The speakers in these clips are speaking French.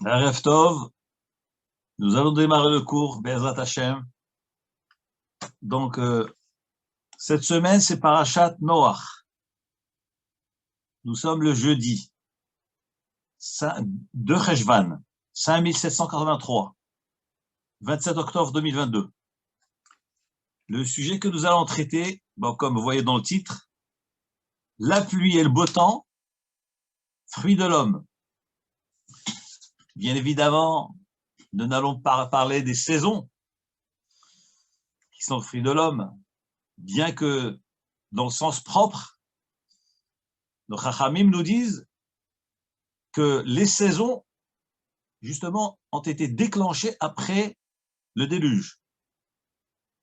Erev Tov, nous allons démarrer le cours, Be'ezrat Hashem. Donc, cette semaine, c'est Parashat Noach. Nous sommes le jeudi 2 Cheshvan, 5783, 27 octobre 2022. Le sujet que nous allons traiter, comme vous voyez dans le titre, la pluie et le beau temps, fruit de l'homme. Bien évidemment, nous n'allons pas parler des saisons qui sont le fruit de l'homme, bien que dans le sens propre, nos Chachamim nous disent que les saisons, justement, ont été déclenchées après le déluge.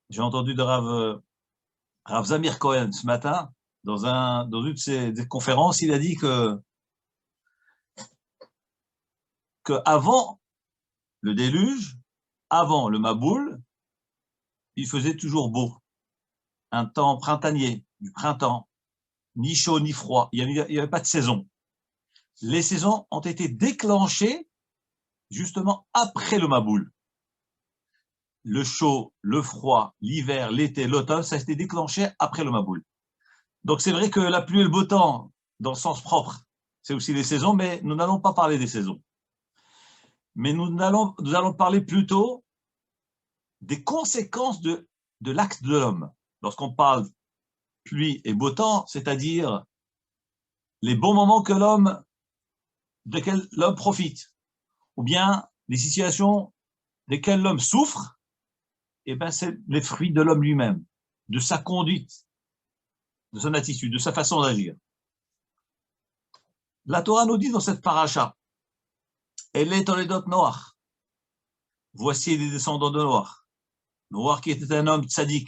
J'ai entendu de Rav Zamir Cohen ce matin, dans une de ses conférences, il a dit que avant le déluge, avant le Maboul, il faisait toujours beau. Un temps printanier, du printemps, ni chaud ni froid, il n'y avait pas de saison. Les saisons ont été déclenchées justement après le Maboul. Le chaud, le froid, l'hiver, l'été, l'automne, ça a été déclenché après le Maboul. Donc c'est vrai que la pluie et le beau temps, dans le sens propre, c'est aussi les saisons, mais nous n'allons pas parler des saisons. Mais nous allons parler plutôt des conséquences de l'acte de l'homme. Lorsqu'on parle pluie et beau temps, c'est-à-dire les bons moments desquels l'homme profite, ou bien les situations desquelles l'homme souffre, et ben c'est les fruits de l'homme lui-même, de sa conduite, de son attitude, de sa façon d'agir. La Torah nous dit dans cette paracha, elle est Toledot Noach. Voici les descendants de Noach. Noach qui était un homme tzaddik,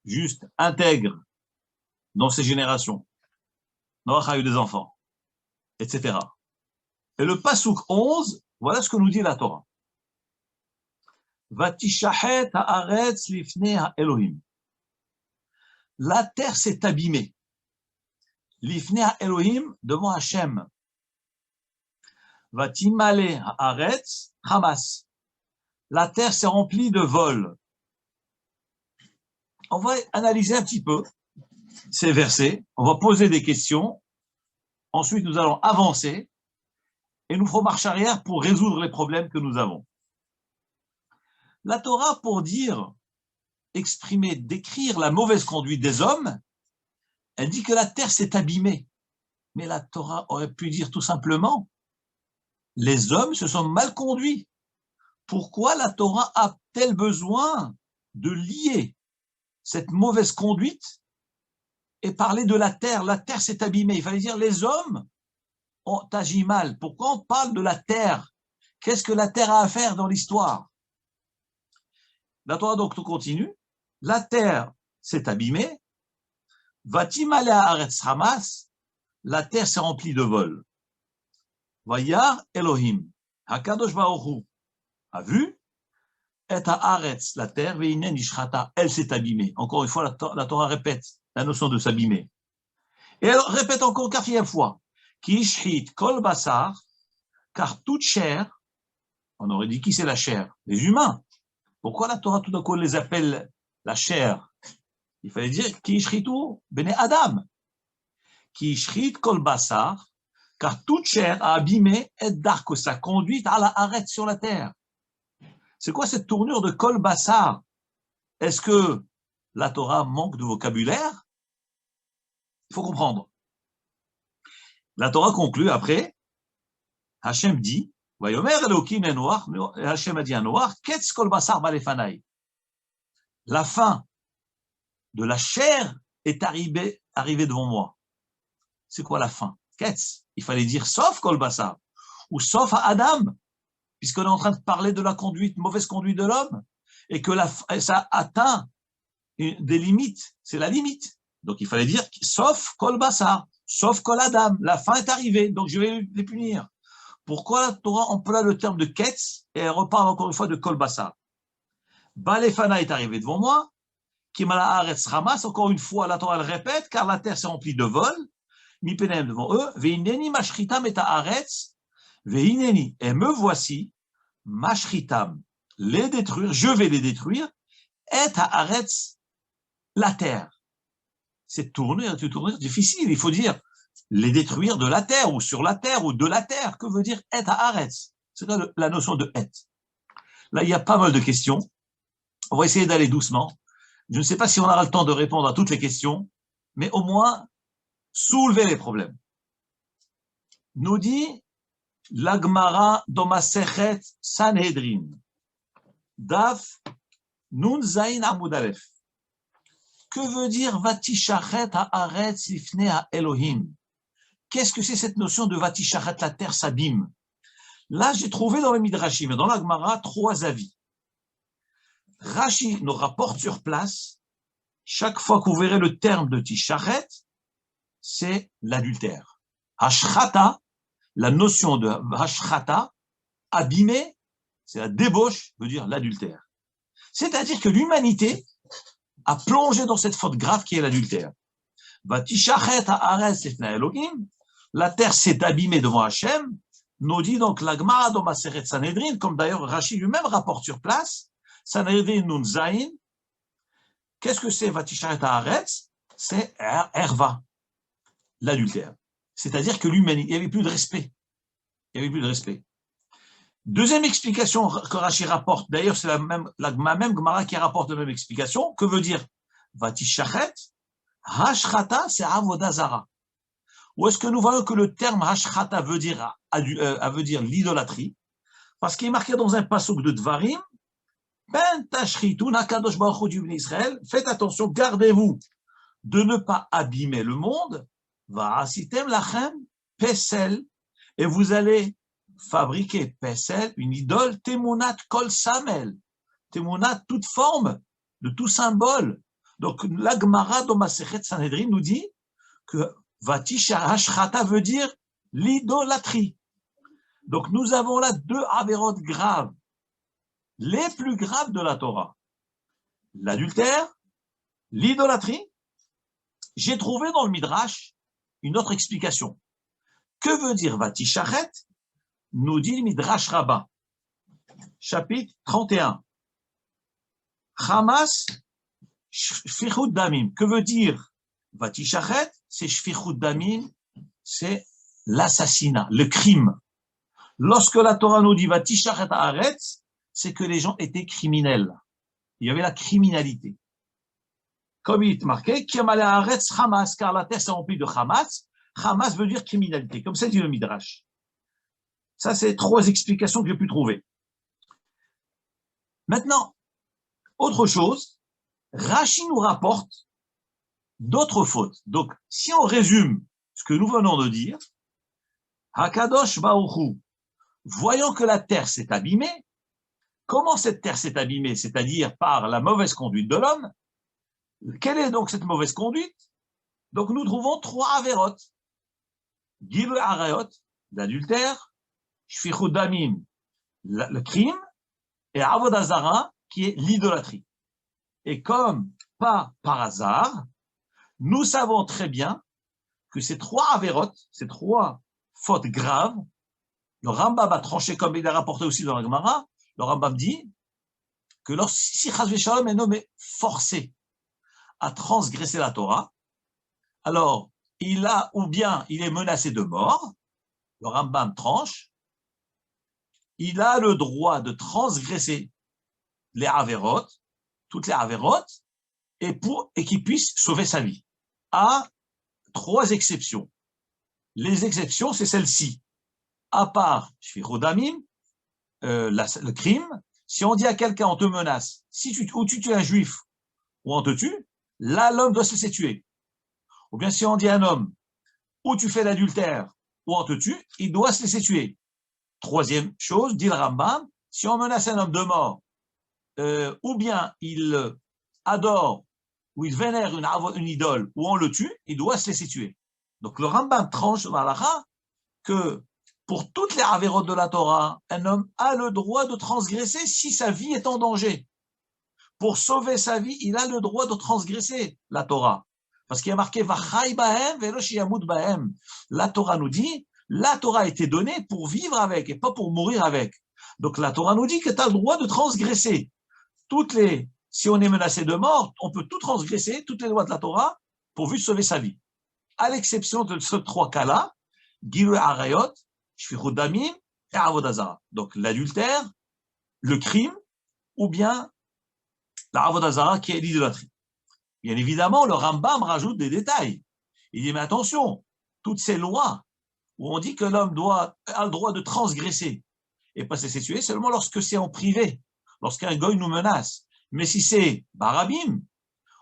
juste, intègre dans ses générations. Noach a eu des enfants, etc. Et le Pasuk 11, voilà ce que nous dit la Torah. Vatishahet haaretz lifnei Elohim. La terre s'est abîmée. Lifnei Elohim, devant Hachem. Vatimale haaretz Hamas. La terre s'est remplie de vols. On va analyser un petit peu ces versets. On va poser des questions. Ensuite, nous allons avancer et nous ferons marche arrière pour résoudre les problèmes que nous avons. La Torah, pour décrire la mauvaise conduite des hommes, elle dit que la terre s'est abîmée. Mais la Torah aurait pu dire tout simplement, les hommes se sont mal conduits. Pourquoi la Torah a-t-elle besoin de lier cette mauvaise conduite et parler de la terre? La terre s'est abîmée. Il fallait dire les hommes ont agi mal. Pourquoi on parle de la terre? Qu'est-ce que la terre a à faire dans l'histoire? La Torah donc continue. La terre s'est abîmée. Vatimale haaretz Hamas. La terre s'est remplie de vols. Vayar Elohim. Hakadosh Baruch Hu a vu. Et haaretz, la terre, veinen ishrata. Elle s'est abîmée. Encore une fois, la Torah répète la notion de s'abîmer. Et elle répète encore 4e fois. Ki ishrit kol basar. Car toute chair, on aurait dit qui c'est la chair? Les humains. Pourquoi la Torah tout d'un coup les appelle la chair? Il fallait dire Ki ishritu bene Adam. Ki ishrit kol basar, car toute chair a abîmé et d'arc sa conduite à la arrête sur la terre. C'est quoi cette tournure de kol basar? Est-ce que la Torah manque de vocabulaire? Il faut comprendre. La Torah conclut après, Hachem dit, Vayomer Elokim et Noach, Hachem a dit à Noach, Ketz kol basar balefanai. La fin de la chair est arrivée devant moi. C'est quoi la fin? Ketz. Il fallait dire sauf kol basar, ou sauf à Adam, puisqu'on est en train de parler de la mauvaise conduite de l'homme, et que ça atteint des limites. C'est la limite. Donc il fallait dire sauf kol basar, sauf kol Adam. La fin est arrivée, donc je vais les punir. Pourquoi la Torah emploie le terme de ketz et elle reparle encore une fois de kol basar? Balefana est arrivé devant moi. Kimala haaretz Hamas, encore une fois, la Torah le répète, car la terre s'est remplie de vols. Mipenem devant eux. Veineni mashchitam et haaretz. Vehineni, et me voici, mashritam, les détruire, je vais les détruire, et haaretz, la terre. C'est tourner difficile, il faut dire les détruire de la terre, ou sur la terre, ou de la terre. Que veut dire et haaretz? C'est la notion de et. Là, il y a pas mal de questions. On va essayer d'aller doucement. Je ne sais pas si on aura le temps de répondre à toutes les questions, mais au moins soulever les problèmes. Nous dit l'Agmara Domasechet Sanhedrin, Daf Nun Zain Amud Aleph. Que veut dire Vatishachet haaretz lifnei Elohim? Qu'est-ce que c'est cette notion de Vatishachet, la terre s'abîme? Là, j'ai trouvé dans le Midrashim et dans la Gemara 3 avis. Rashi nous rapporte sur place, chaque fois que vous verrez le terme de Tishachet, c'est l'adultère. Hashrata, la notion de Hashrata, abîmer, c'est la débauche, veut dire l'adultère. C'est-à-dire que l'humanité a plongé dans cette faute grave qui est l'adultère. Vatishachet haaretz lifnei Elohim, la terre s'est abîmée devant Hachem, nous dit donc la Gemara dans Masechet Sanhedrin, comme d'ailleurs Rashi lui-même rapporte sur place, Sanhedrin Nun Zain. Qu'est-ce que c'est Vatishachet haaretz? C'est Erva, l'adultère. C'est-à-dire que l'humanité, il n'y avait plus de respect. Il n'y avait plus de respect. Deuxième explication que Rashi rapporte, d'ailleurs c'est la même Gemara qui rapporte la même explication, que veut dire Vatishachet? Hashrata, c'est Avodah Zara. Ou est-ce que nous voyons que le terme Hashrata veut dire l'idolâtrie? Parce qu'il est marqué dans un pasuk de Dvarim, Ben tashritu nakadosh baruch hu du Israël, faites attention, gardez-vous de ne pas abîmer le monde, va'asitem lachem pesel, et vous allez fabriquer pesel, une idole, temunat kol samel, temunat toute forme, de tout symbole. Donc la Gemara dans Masechet Sanhedrin nous dit que Vatishachet veut dire l'idolâtrie. Donc nous avons là 2 avérotes graves, les plus graves de la Torah. L'adultère, l'idolâtrie. J'ai trouvé dans le Midrash une autre explication. Que veut dire Vatishachet? Nous dit le Midrash Rabbah, chapitre 31. Hamas, Shfichut Damim. Que veut dire Vatishachet? C'est Shfichut Damim, c'est l'assassinat, le crime. Lorsque la Torah nous dit Vatishachet haaretz, c'est que les gens étaient criminels. Il y avait la criminalité. Comme il est marqué, Kiamale haaretz Hamas, car la terre s'est remplie de Hamas. Hamas veut dire criminalité, comme ça dit le Midrash. Ça, c'est 3 explications que j'ai pu trouver. Maintenant, autre chose, Rashi nous rapporte d'autres fautes. Donc, si on résume ce que nous venons de dire, Hakadosh Baruch Hu, voyant que la terre s'est abîmée, comment cette terre s'est abîmée? C'est-à-dire par la mauvaise conduite de l'homme. Quelle est donc cette mauvaise conduite? Donc, nous trouvons 3 avérotes. Gilui Arayot, l'adultère, Shfichut Damim, le crime, et Avodah Zara, qui est l'idolâtrie. Et comme pas par hasard, nous savons très bien que ces 3 avérotes, ces 3 fautes graves, le Rambam a tranché comme il est rapporté aussi dans la Gemara, le Rambam dit que si Chas Shalom un homme est forcé à transgresser la Torah, alors il est menacé de mort, le Rambam tranche, il a le droit de transgresser les avérotes, toutes les avérotes, et qu'il puisse sauver sa vie. À 3 exceptions. Les exceptions, c'est celle-ci. À part Shfichut Damim, le crime, si on dit à quelqu'un on te menace, ou tu tues un juif, ou on te tue, là l'homme doit se laisser tuer. Ou bien si on dit à un homme, ou tu fais l'adultère, ou on te tue, il doit se laisser tuer. 3e chose, dit le Rambam, si on menace un homme de mort, ou bien il adore, ou il vénère une idole, ou on le tue, il doit se laisser tuer. Donc le Rambam tranche dans l'Halacha que pour toutes les avérotes de la Torah, un homme a le droit de transgresser si sa vie est en danger. Pour sauver sa vie, il a le droit de transgresser la Torah. Parce qu'il y a marqué Vachai bahem velo sheyamut bahem. La Torah nous dit La Torah a été donnée pour vivre avec et pas pour mourir avec. Donc la Torah nous dit que tu as le droit de transgresser si on est menacé de mort, on peut tout transgresser, toutes les lois de la Torah, pourvu de sauver sa vie. À l'exception de ces trois cas-là, Gilui Arayot, Shfichut Damim et Avodah Zara. Donc l'adultère, le crime, ou bien la Avodah Zara qui est l'idolâtrie. Bien évidemment, le Rambam rajoute des détails. Il dit, mais attention, toutes ces lois où on dit que l'homme a le droit de transgresser et pas se laisser tuer seulement lorsque c'est en privé, lorsqu'un goy nous menace. Mais si c'est barabim,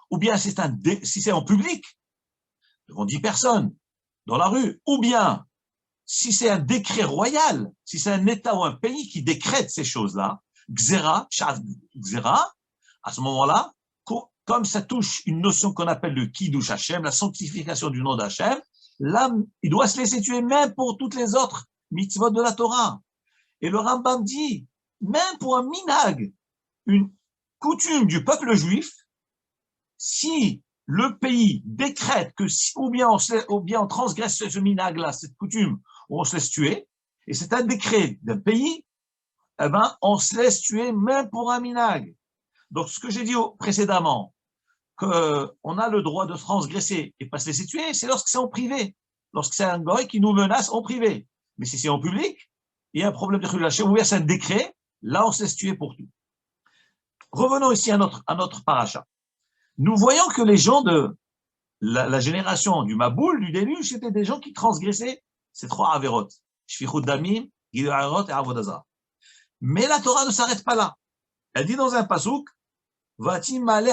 ou bien si c'est en public, devant 10 personnes, dans la rue, ou bien si c'est un décret royal, si c'est un État ou un pays qui décrète ces choses-là, Xera, à ce moment-là, comme ça touche une notion qu'on appelle le Kiddush Hashem, la sanctification du nom d'Hachem, l'âme, il doit se laisser tuer même pour toutes les autres mitzvot de la Torah. Et le Rambam dit, même pour un minhag, une coutume du peuple juif, si le pays décrète que ou bien on transgresse ce minhag-là, cette coutume, où on se laisse tuer, et c'est un décret d'un pays, eh ben, on se laisse tuer même pour un minhag. Donc, ce que j'ai dit précédemment, qu'on a le droit de transgresser et pas se laisser tuer, c'est lorsque c'est en privé, lorsque c'est un goy qui nous menace en privé. Mais si c'est en public, il y a un problème de chulachem, ou bien c'est un décret, là on se laisse tuer pour tout. Revenons ici à notre paracha. Nous voyons que les gens de la génération du Maboul, du déluge, c'était des gens qui transgressaient ces trois averot, Shfichut Damim, Gilui Arayot et Avodah Zara. Mais la Torah ne s'arrête pas là. Elle dit dans un pasouk, Vatim Maleh.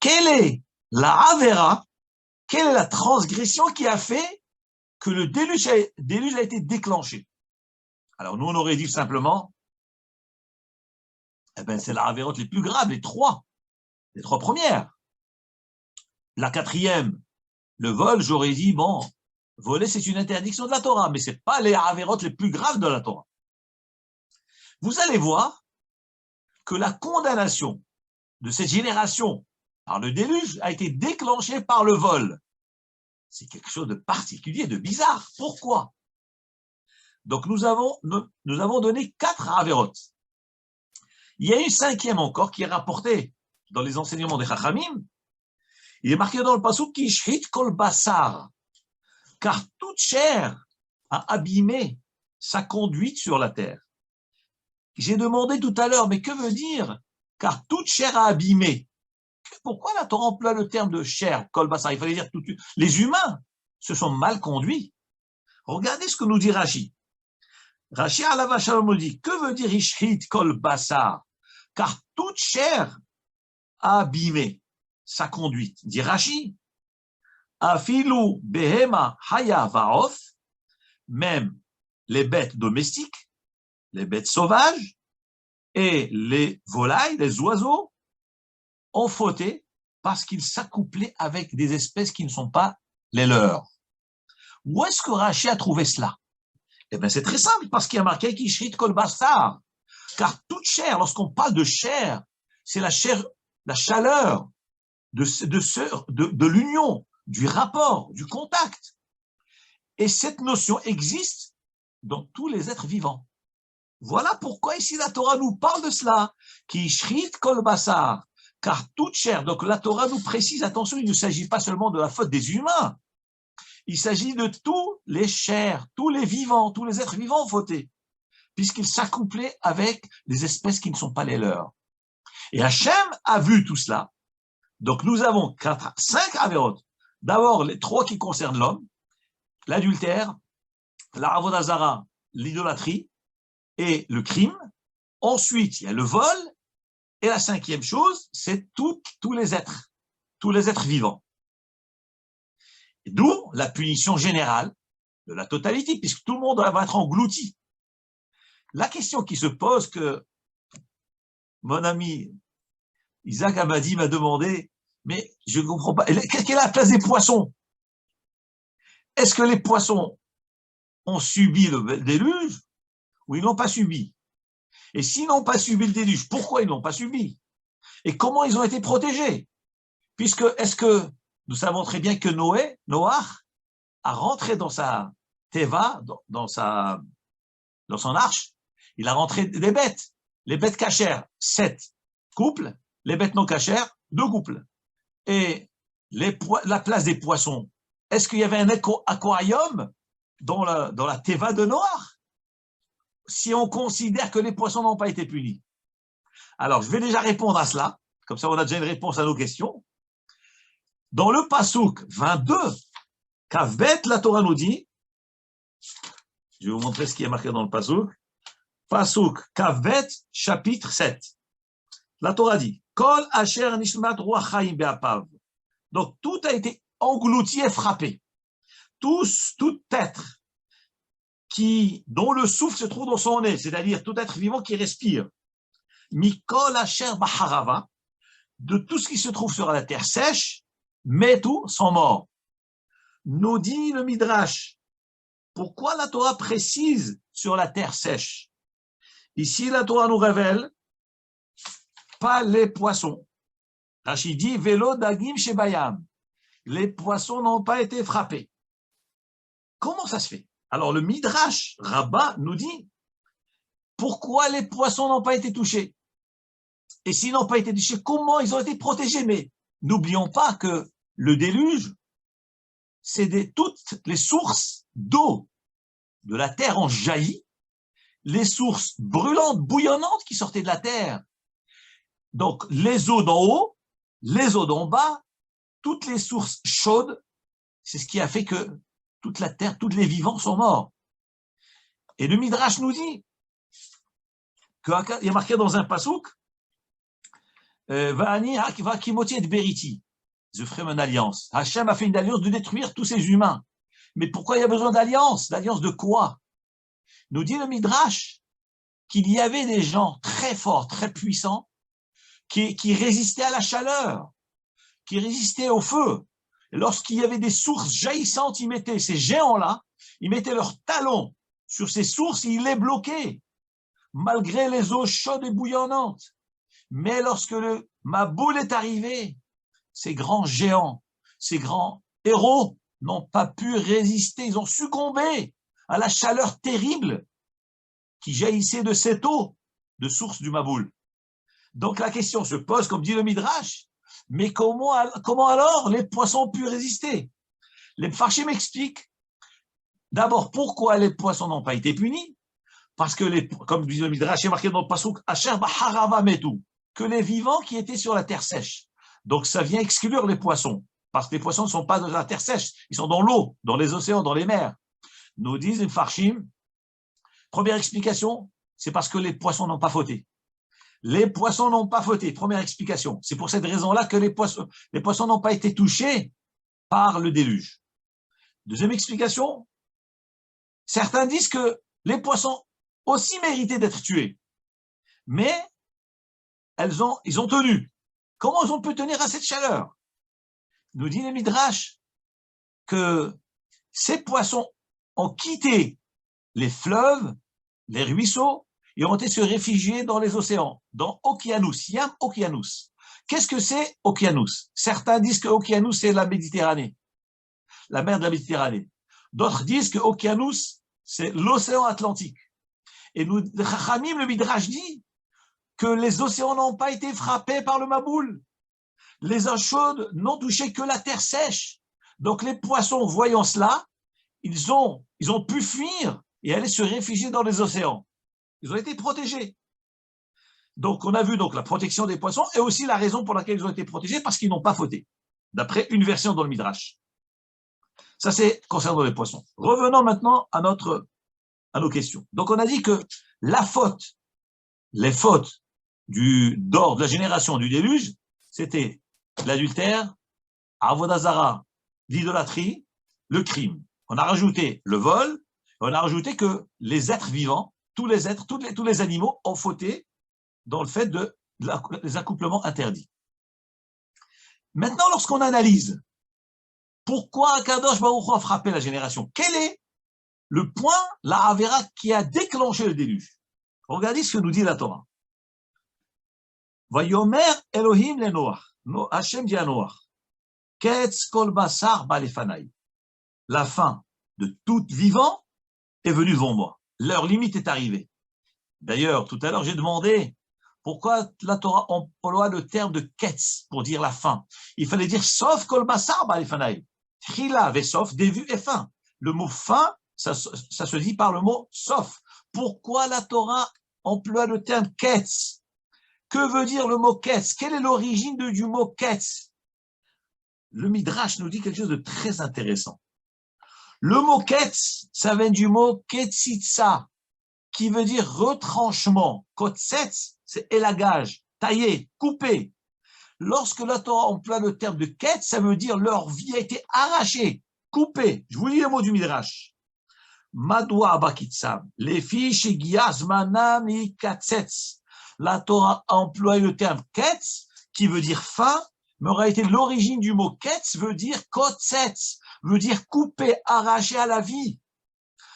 Quelle est la avera, quelle est la transgression qui a fait que le déluge a été déclenché? Alors nous, on aurait dit simplement, eh ben, c'est la avérote les plus graves, les trois premières. La quatrième, le vol, j'aurais dit, bon, voler, c'est une interdiction de la Torah, mais ce n'est pas les avérotes les plus graves de la Torah. Vous allez voir que la condamnation de cette génération par le déluge a été déclenchée par le vol. C'est quelque chose de particulier, de bizarre. Pourquoi? Donc nous avons donné 4 avérotes. Il y a une cinquième encore qui est rapportée dans les enseignements des Chachamim. Il est marqué dans le passouk qui shhit kol basar, car toute chair a abîmé sa conduite sur la terre. J'ai demandé tout à l'heure, mais que veut dire car toute chair a abîmé? Pourquoi la Torah emploie le terme de chair, kol basar? Il fallait dire les humains se sont mal conduits. Regardez ce que nous dit Rashi. Rashi Alav Shalom nous dit, que veut dire ishhit kol basar? Car toute chair a abîmé sa conduite. Dit Rashi, afilu behema haya vaof, même les bêtes domestiques, les bêtes sauvages et les volailles, les oiseaux, ont fauté parce qu'ils s'accouplaient avec des espèces qui ne sont pas les leurs. Où est-ce que Rashi a trouvé cela? Eh bien, c'est très simple, parce qu'il y a marqué Kishrit Kol Basar. Car toute chair, lorsqu'on parle de chair, c'est la chair, la chaleur de l'union, du rapport, du contact. Et cette notion existe dans tous les êtres vivants. Voilà pourquoi ici la Torah nous parle de cela. Kishrit Kol Basar. Car toute chair, donc la Torah nous précise, attention, il ne s'agit pas seulement de la faute des humains. Il s'agit de tous les chairs, tous les vivants, tous les êtres vivants fautés, puisqu'ils s'accouplaient avec des espèces qui ne sont pas les leurs. Et Hachem a vu tout cela. Donc nous avons 5 avérotes. D'abord, les 3 qui concernent l'homme, l'adultère, la avodah zara, l'idolâtrie et le crime. Ensuite, il y a le vol. Et la 5e chose, c'est tous les êtres vivants. D'où la punition générale de la totalité, puisque tout le monde va être englouti. La question qui se pose, que mon ami Isaac Abadi m'a demandé, mais je ne comprends pas, quelle est la place des poissons? Est-ce que les poissons ont subi le déluge ou ils n'ont pas subi. Et s'ils n'ont pas subi le déluge, pourquoi ils ne l'ont pas subi? Et comment ils ont été protégés? Puisque, est-ce que nous savons très bien que Noach a rentré dans sa teva, dans son arche, il a rentré des bêtes. Les bêtes cachères, 7 couples, les bêtes non cachères, 2 couples. Et la place des poissons, est-ce qu'il y avait un aquarium dans la teva de Noach? Si on considère que les poissons n'ont pas été punis. Alors, je vais déjà répondre à cela, comme ça on a déjà une réponse à nos questions. Dans le Passouk 22, Kavbet, la Torah nous dit, je vais vous montrer ce qui est marqué dans le Passouk, Passouk Kavbet, chapitre 7. La Torah dit, Kol asher nishmat ruach chaim be'apav. Donc, tout a été englouti et frappé. Tout être dont le souffle se trouve dans son nez, c'est-à-dire tout être vivant qui respire. Mikol asher baharava, de tout ce qui se trouve sur la terre sèche, mais tous sont morts. Nous dit le Midrash, pourquoi la Torah précise sur la terre sèche? Ici, la Torah nous révèle pas les poissons. Rachid dit, Velo dagim shebayam. Les poissons n'ont pas été frappés. Comment ça se fait? Alors, le Midrash Rabbah nous dit, pourquoi les poissons n'ont pas été touchés? Et s'ils n'ont pas été touchés, comment ils ont été protégés? Mais n'oublions pas que le déluge, c'est toutes les sources d'eau de la terre ont jailli, les sources brûlantes, bouillonnantes qui sortaient de la terre. Donc, les eaux d'en haut, les eaux d'en bas, toutes les sources chaudes, c'est ce qui a fait que toute la terre, tous les vivants sont morts. Et le Midrash nous dit qu'il y a marqué dans un pasouk, Va'ani ha'kimoti et beriti. Je ferai une alliance. Hachem a fait une alliance de détruire tous ces humains. Mais pourquoi il y a besoin d'alliance? L'alliance de quoi? Nous dit le Midrash qu'il y avait des gens très forts, très puissants, qui résistaient à la chaleur, qui résistaient au feu. Et lorsqu'il y avait des sources jaillissantes, ils mettaient ces géants-là, ils mettaient leurs talons sur ces sources et ils les bloquaient, malgré les eaux chaudes et bouillonnantes. Mais lorsque le Maboul est arrivé, ces grands géants, ces grands héros n'ont pas pu résister, ils ont succombé à la chaleur terrible qui jaillissait de cette eau de source du Maboul. Donc la question se pose, comme dit le Midrash, mais comment alors les poissons ont pu résister? Les Mfarshim m'expliquent d'abord pourquoi les poissons n'ont pas été punis, parce que, comme dit le Midrash, il est marqué dans le Passouk, Asher Baharava Metu, que les vivants qui étaient sur la terre sèche. Donc ça vient exclure les poissons, parce que les poissons ne sont pas dans la terre sèche, ils sont dans l'eau, dans les océans, dans les mers. Nous disent les Mfarshim, première explication, c'est parce que les poissons n'ont pas fauté. Les poissons n'ont pas fauté, première explication. C'est pour cette raison-là que les poissons n'ont pas été touchés par le déluge. Deuxième explication, certains disent que les poissons aussi méritaient d'être tués, mais ils ont tenu. Comment ils ont pu tenir à cette chaleur? Nous dit les Midrash que ces poissons ont quitté les fleuves, les ruisseaux, et ont été se réfugier dans les océans, dans Okianus, Yam Okianus. Qu'est-ce que c'est Okianus? Certains disent que Okianus, c'est la Méditerranée, la mer de la Méditerranée. D'autres disent que Okianus, c'est l'océan Atlantique. Et nous, Chachamim, le Midrash dit que les océans n'ont pas été frappés par le Maboul. Les eaux chaudes n'ont touché que la terre sèche. Donc les poissons, voyant cela, ils ont pu fuir et aller se réfugier dans les océans. Ils ont été protégés. Donc, on a vu donc la protection des poissons et aussi la raison pour laquelle ils ont été protégés, parce qu'ils n'ont pas fauté, d'après une version dans le Midrash. Ça, c'est concernant les poissons. Revenons maintenant à nos questions. Donc, on a dit que les fautes de la génération du déluge, c'était l'adultère, Avodah Zara, l'idolâtrie, le crime. On a rajouté le vol, on a rajouté que les êtres vivants, tous les animaux ont fauté dans le fait des accouplements interdits. Maintenant, lorsqu'on analyse pourquoi Akadosh Baruch Hu a frappé la génération, quel est le point, la Avera qui a déclenché le déluge. Regardez ce que nous dit la Torah. Vayomer Elohim le Noach. Hachem dit à Noach. Ketz kol basar balefanai. La fin de tout vivant est venue devant moi. Leur limite est arrivée. D'ailleurs, tout à l'heure, j'ai demandé pourquoi la Torah emploie le terme de ketz pour dire la fin. Il fallait dire sauf kol basar balefanai. Chila vesof, début et fin. Le mot fin, ça se dit par le mot sauf. Pourquoi la Torah emploie le terme ketz? Que veut dire le mot ketz? Quelle est l'origine du mot ketz? Le Midrash nous dit quelque chose de très intéressant. Le mot ketz, ça vient du mot ketzitsa, qui veut dire retranchement. Kotsetz, c'est élagage, tailler, couper. Lorsque la Torah emploie le terme de ketz, ça veut dire leur vie a été arrachée, coupée. Je vous lis le mot du Midrash. Madwa bakitsam, les fiches giazmanam ikatsetz. La Torah a employé le terme ketz, qui veut dire fin, mais en réalité, l'origine du mot ketz veut dire kotsetz, veut dire couper, arracher à la vie.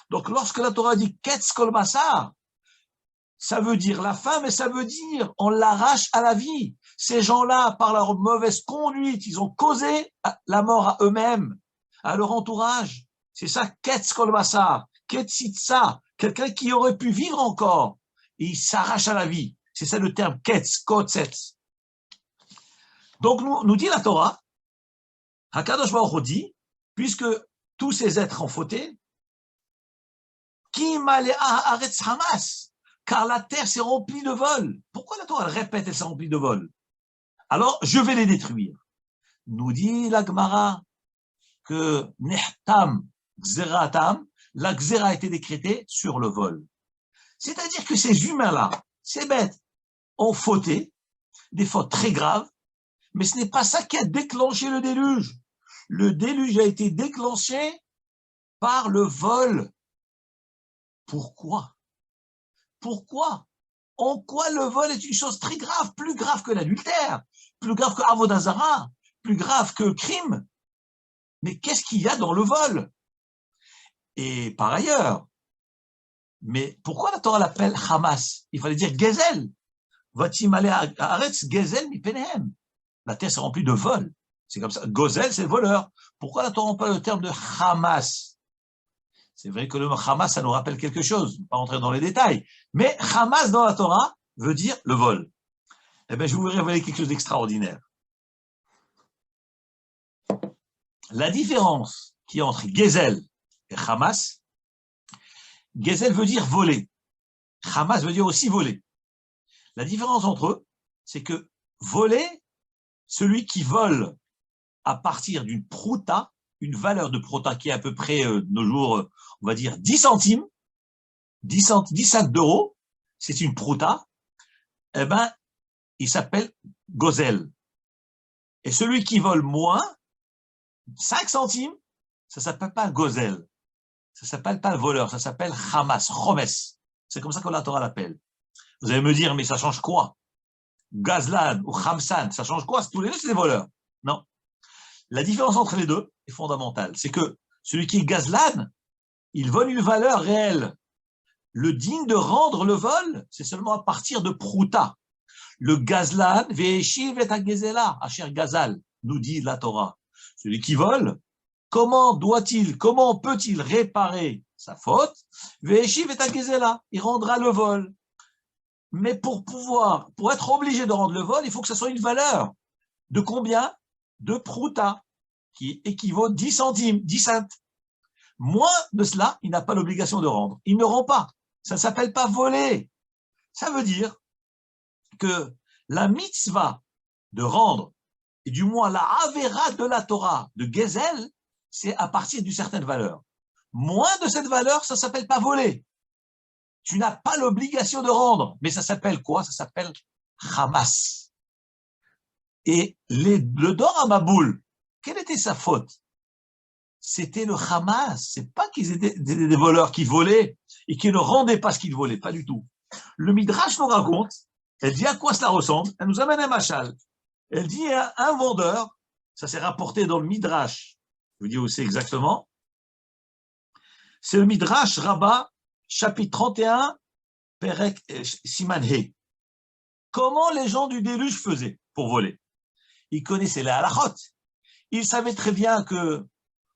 Donc, lorsque la Torah dit ketz kol basar, ça veut dire la fin, mais ça veut dire on l'arrache à la vie. Ces gens-là, par leur mauvaise conduite, ils ont causé la mort à eux-mêmes, à leur entourage. C'est ça, ketz kol basar, ketzitsa, quelqu'un qui aurait pu vivre encore, et il s'arrache à la vie. C'est ça le terme ketz, kotsetz. Donc, nous dit la Torah, Hakadosh Baruch Hu dit, puisque tous ces êtres ont fauté, Ki malea haaretz hamas, car la terre s'est remplie de vols. Pourquoi la Torah répète, elle s'est remplie de vols? Alors, je vais les détruire. Nous dit la Gemara que nehtam gzeratam, la gzera a été décrétée sur le vol. C'est-à-dire que ces humains-là, ces bêtes, ont fauté, des fautes très graves, mais ce n'est pas ça qui a déclenché le déluge. Le déluge a été déclenché par le vol. Pourquoi? Pourquoi? En quoi le vol est une chose très grave, plus grave que l'adultère, plus grave que Avodah Zara, plus grave que le crime? Mais qu'est-ce qu'il y a dans le vol? Et par ailleurs, mais pourquoi la Torah l'appelle Hamas? Il fallait dire Gezel. Vatimale haaretz Gezel mipenehem. La terre s'est remplie de vols. C'est comme ça. Gozel, c'est voleur. Pourquoi la Torah emploie le terme de Hamas? C'est vrai que le mot Hamas, ça nous rappelle quelque chose. Je ne vais pas rentrer dans les détails. Mais Hamas dans la Torah veut dire le vol. Eh bien, je vais vous révéler quelque chose d'extraordinaire. La différence qui est entre Gezel et Hamas, Gezel veut dire voler. Hamas veut dire aussi voler. La différence entre eux, c'est que voler, celui qui vole à partir d'une prouta, une valeur de prouta qui est à peu près, de nos jours, on va dire 10 centimes, 10 sacs d'euros, c'est une prouta, eh ben, il s'appelle gozel. Et celui qui vole moins, 5 centimes, ça s'appelle pas gozel. Ça s'appelle pas le voleur, ça s'appelle Hamas, Chomes. C'est comme ça que la Torah l'appelle. Vous allez me dire, mais ça change quoi? Gazlan ou Khamsan, ça change quoi? Tous les deux, c'est des voleurs. Non. La différence entre les deux est fondamentale. C'est que celui qui est Gazlan, il vole une valeur réelle. Le digne de rendre le vol, c'est seulement à partir de Prouta. Le Gazlan, Ve'eshiv et Agezela, Asher Gazal, nous dit la Torah. Celui qui vole, comment peut-il réparer sa faute? Ve'eshiv et Agezela, il rendra le vol. Mais pour être obligé de rendre le vol, il faut que ça soit une valeur. De combien? De prouta, qui équivaut 10 centimes, 10 cents. Moins de cela, il n'a pas l'obligation de rendre. Il ne rend pas. Ça ne s'appelle pas voler. Ça veut dire que la mitzvah de rendre, et du moins la avera de la Torah, de Gezel, c'est à partir d'une certaine valeur. Moins de cette valeur, ça ne s'appelle pas voler. Tu n'as pas l'obligation de rendre. Mais ça s'appelle quoi? Ça s'appelle Hamas. Et le Dor Amaboul, quelle était sa faute? C'était le Hamas. C'est pas qu'ils étaient des voleurs qui volaient et qui ne rendaient pas ce qu'ils volaient. Pas du tout. Le Midrash nous raconte, elle dit à quoi cela ressemble. Elle nous amène un machal. Elle dit à un vendeur, ça s'est rapporté dans le Midrash. Je vous dis où c'est exactement. C'est le Midrash Rabbah, chapitre 31, Perek Siman He. Comment les gens du déluge faisaient pour voler? Ils connaissaient la halachot. Ils savaient très bien que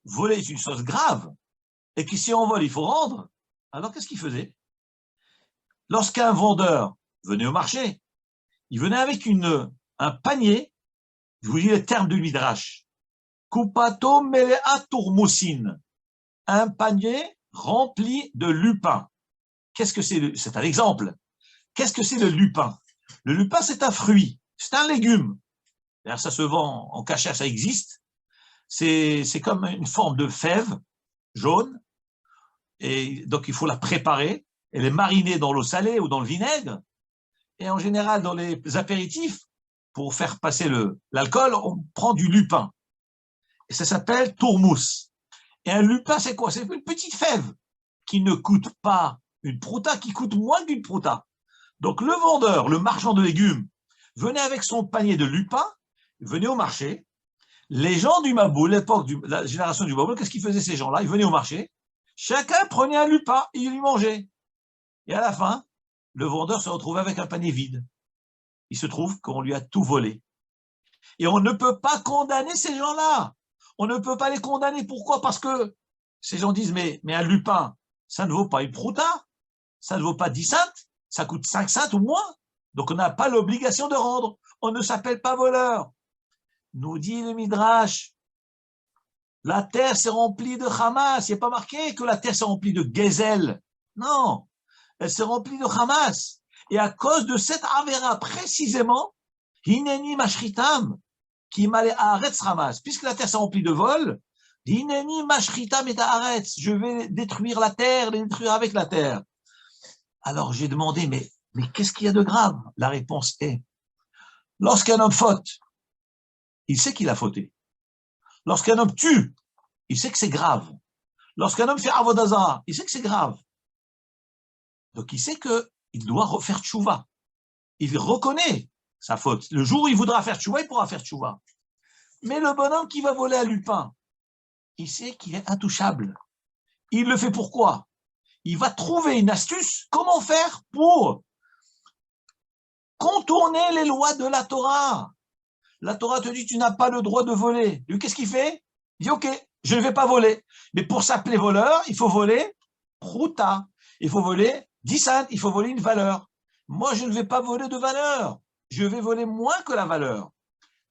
voler est une chose grave et que si on vole, il faut rendre. Alors qu'est-ce qu'ils faisaient? Lorsqu'un vendeur venait au marché, il venait avec un panier, je vous dis les termes du Midrash, Kupato melea turmusin, un panier rempli de lupins. Qu'est-ce que c'est? C'est un exemple. Qu'est-ce que c'est le lupin? Le lupin, c'est un fruit, c'est un légume. D'ailleurs, ça se vend en cachère, ça existe. C'est comme une forme de fève jaune, et donc il faut la préparer, elle est marinée dans l'eau salée ou dans le vinaigre, et en général, dans les apéritifs, pour faire passer l'alcool, on prend du lupin. Et ça s'appelle tourmousse. Et un lupin, c'est quoi? C'est une petite fève qui ne coûte pas une prouta, qui coûte moins qu'une prouta. Donc le vendeur, le marchand de légumes, venait avec son panier de lupin, venait au marché. Les gens du Maboul, la génération du Maboul, qu'est-ce qu'ils faisaient ces gens-là? Ils venaient au marché, chacun prenait un lupin et il lui mangeait. Et à la fin, le vendeur se retrouvait avec un panier vide. Il se trouve qu'on lui a tout volé. Et on ne peut pas condamner ces gens-là. On ne peut pas les condamner. Pourquoi? Parce que ces gens disent, mais un lupin, ça ne vaut pas une prouta, ça ne vaut pas 10 cents, ça coûte 5 cents ou moins. Donc on n'a pas l'obligation de rendre. On ne s'appelle pas voleur. Nous dit le Midrash, la terre s'est remplie de Hamas. Il n'est pas marqué que la terre s'est remplie de Gezel. Non, elle s'est remplie de Hamas. Et à cause de cette avéra précisément, Hineni mashritam, qui m'allait à Haaretz Hamas, puisque la terre s'est remplie de vol, Hineni mashritam et Haaretz, je vais détruire la terre, les détruire avec la terre. Alors j'ai demandé, mais qu'est-ce qu'il y a de grave? La réponse est, lorsqu'un homme faute, il sait qu'il a fauté. Lorsqu'un homme tue, il sait que c'est grave. Lorsqu'un homme fait avodah zarah, il sait que c'est grave. Donc il sait qu'il doit refaire tchouva. Il reconnaît sa faute. Le jour où il voudra faire tchouva, il pourra faire tchouva. Mais le bonhomme qui va voler un lupin, il sait qu'il est intouchable. Il le fait pourquoi? Il va trouver une astuce. Comment faire pour contourner les lois de la Torah? La Torah te dit, tu n'as pas le droit de voler. Lui, qu'est-ce qu'il fait? Il dit, ok, je ne vais pas voler. Mais pour s'appeler voleur, il faut voler prouta. Il faut voler 10 cents, il faut voler une valeur. Moi, je ne vais pas voler de valeur. Je vais voler moins que la valeur.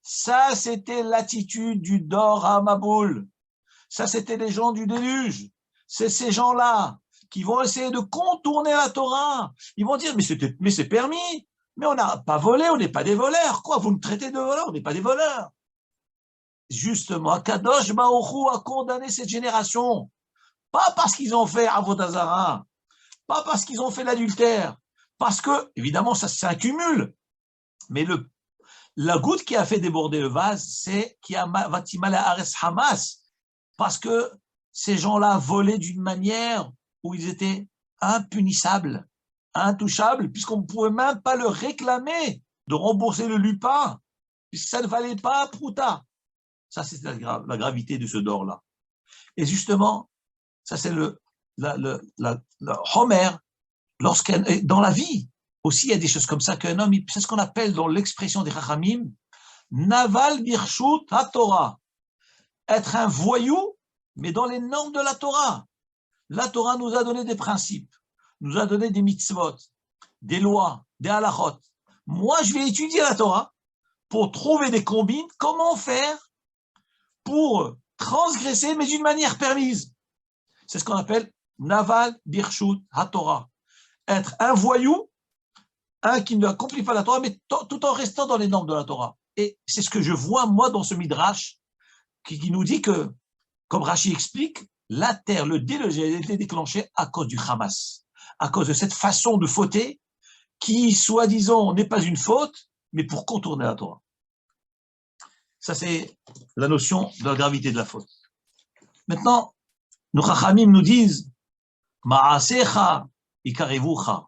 Ça, c'était l'attitude du Dor HaMaboul. Ça, c'était les gens du déluge. C'est ces gens-là qui vont essayer de contourner la Torah. Ils vont dire, mais c'est permis. Mais on n'a pas volé, on n'est pas des voleurs. Quoi, vous me traitez de voleurs, on n'est pas des voleurs. Justement, Kadosh Baruch Hu a condamné cette génération. Pas parce qu'ils ont fait avodah zarah, pas parce qu'ils ont fait l'adultère, parce que, évidemment, ça s'accumule. Mais la goutte qui a fait déborder le vase, c'est qui a Vatimale Ares Hamas, parce que ces gens-là volaient d'une manière où ils étaient impunissables, intouchables, puisqu'on ne pouvait même pas leur réclamer de rembourser le lupin, puisque ça ne valait pas un prouta. Ça, c'est la gravité de ce dor-là. Et justement, ça, c'est le Homer, dans la vie, aussi, il y a des choses comme ça qu'un homme, c'est ce qu'on appelle dans l'expression des Chachamim, Naval Birshut HaTorah. Être un voyou, mais dans les normes de la Torah. La Torah nous a donné des principes, nous a donné des mitzvot, des lois, des halachot. Moi, je vais étudier la Torah pour trouver des combines, comment faire pour transgresser, mais d'une manière permise. C'est ce qu'on appelle Naval Birshut HaTorah. Être un voyou, un qui n'accomplit pas la Torah, mais tout en restant dans les normes de la Torah. Et c'est ce que je vois, moi, dans ce Midrash, qui nous dit que, comme Rashi explique, la terre, le déluge a été déclenché à cause du Hamas, à cause de cette façon de fauter qui, soi-disant, n'est pas une faute, mais pour contourner la Torah. Ça, c'est la notion de la gravité de la faute. Maintenant, nos Chachamim nous disent Ma'asecha ikarevucha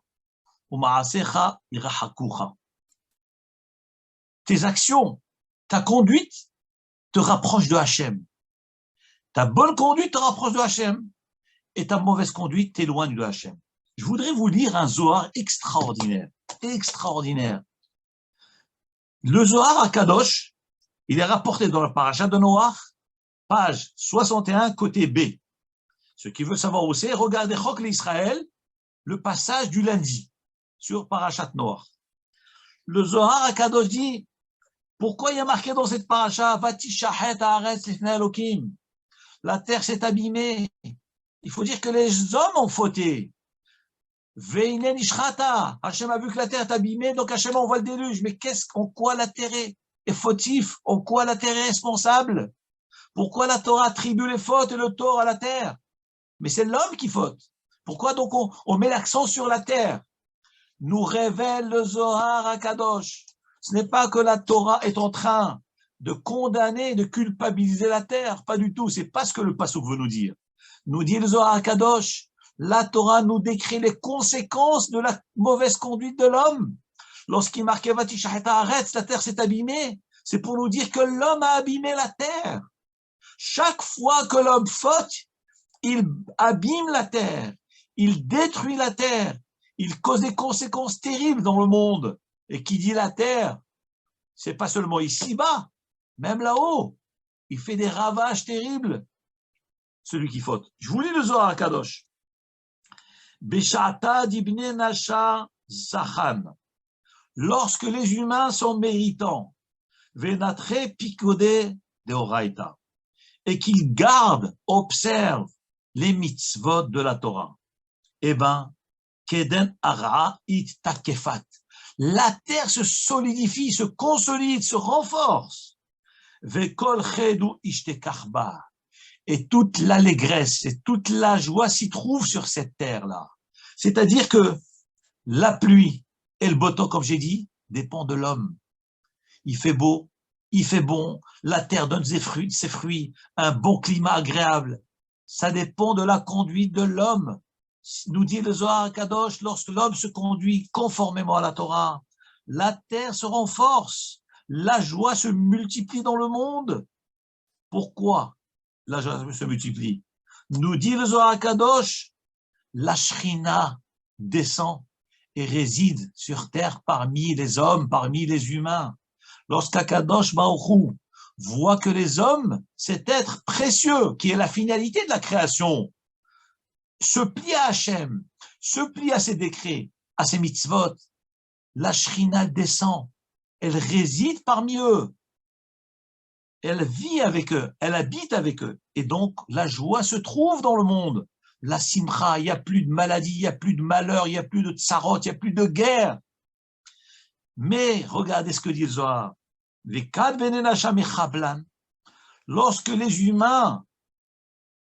ou Ma'asecha irahakucha. Tes actions, ta conduite te rapproche de Hachem. Ta bonne conduite te rapproche de Hachem. et ta mauvaise conduite t'éloigne de Hachem. Je voudrais vous lire un Zohar extraordinaire, extraordinaire. Le Zohar à Kadosh, il est rapporté dans la paracha de Noach, page 61, côté B. Ce qui veut savoir où c'est, regardez Chok l'Israël, le passage du lundi, sur parachat Noach. Le Zohar à Kadosh dit, pourquoi il y a marqué dans cette paracha, Vatishachet haaretz lifnei Elokim, la terre s'est abîmée. Il faut dire que les hommes ont fauté. Veine nishrata, Hachem a vu que la terre est abîmée, donc Hachem envoie le déluge. Mais en quoi la terre est fautif? En quoi la terre est responsable? Pourquoi la Torah attribue les fautes et le tort à la terre? Mais c'est l'homme qui faute. Pourquoi donc on met l'accent sur la terre? Nous révèle le Zohar à Kadosh. Ce n'est pas que la Torah est en train de condamner, de culpabiliser la terre. Pas du tout. C'est pas ce que le Passouk veut nous dire. Nous dit le Zohar à Kadosh. La Torah nous décrit les conséquences de la mauvaise conduite de l'homme. Lorsqu'il marquait Vatishachet haaretz, la terre s'est abîmée. C'est pour nous dire que l'homme a abîmé la terre. Chaque fois que l'homme faute, il abîme la terre, il détruit la terre, il cause des conséquences terribles dans le monde. Et qui dit la terre, c'est pas seulement ici-bas, même là-haut, il fait des ravages terribles, celui qui faute. Je vous lis le Zohar à Kadosh. Beshata dibne nasha zachan. Lorsque les humains sont méritants, venatre pikode de oraita, et qu'ils gardent, observent les mitzvot de la Torah, eh ben, keden ara it takefat. La terre se solidifie, se consolide, se renforce. Vekol chedu ishtekachba. Et toute l'allégresse et toute la joie s'y trouvent sur cette terre-là. C'est-à-dire que la pluie et le beau temps, comme j'ai dit, dépend de l'homme. Il fait beau, il fait bon, la terre donne ses fruits, un bon climat agréable. Ça dépend de la conduite de l'homme. Nous dit le Zohar Kadosh, lorsque l'homme se conduit conformément à la Torah, la terre se renforce, la joie se multiplie dans le monde. Pourquoi la joie se multiplie? Nous dit le Zohar Kadosh, la Shrina descend et réside sur terre parmi les hommes, parmi les humains. Lorsqu'Akadosh Baruch Hu voit que les hommes, cet être précieux, qui est la finalité de la création, se plie à Hachem, se plie à ses décrets, à ses mitzvot, la Shrina descend, elle réside parmi eux, elle vit avec eux, elle habite avec eux, et donc la joie se trouve dans le monde. La simcha, il n'y a plus de maladie, il n'y a plus de malheur, il n'y a plus de tsarot, il n'y a plus de guerre. Mais regardez ce que dit le Zohar. Lorsque les humains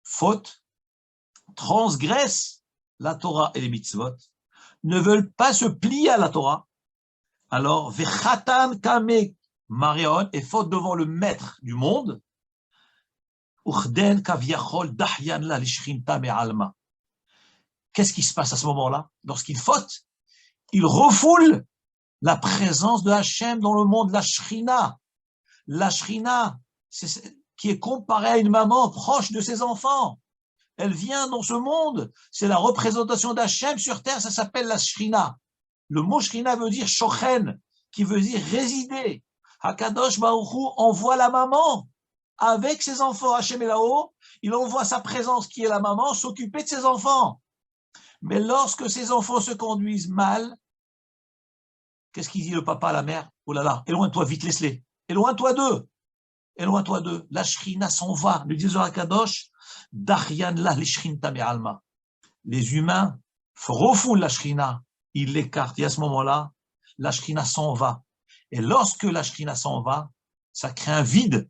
fautent, transgressent la Torah et les mitzvot, ne veulent pas se plier à la Torah, alors vechatan kame marion, et faute devant le maître du monde, qu'est-ce qui se passe à ce moment-là? Lorsqu'il faute, il refoule la présence de Hachem dans le monde, la Shrina. La Shrina, qui est comparée à une maman proche de ses enfants. Elle vient dans ce monde, c'est la représentation d'Hachem sur terre, ça s'appelle la Shrina. Le mot Shrina veut dire Shochen, qui veut dire résider. Hakadosh Baruch Hu envoie la maman avec ses enfants. Hachem est là-haut, il envoie sa présence qui est la maman s'occuper de ses enfants. Mais lorsque ses enfants se conduisent mal, qu'est-ce qu'il dit le papa à la mère? Oh là là, éloigne-toi vite, laisse-les. Éloigne-toi d'eux. Éloigne-toi d'eux. La Shrina s'en va. Nous disons à Kadosh, Dachyan la l'ishrinta me'alma. Les humains refoulent la Shrina, ils l'écartent. Et à ce moment-là, la Shrina s'en va. Et lorsque la Shrina s'en va, ça crée un vide.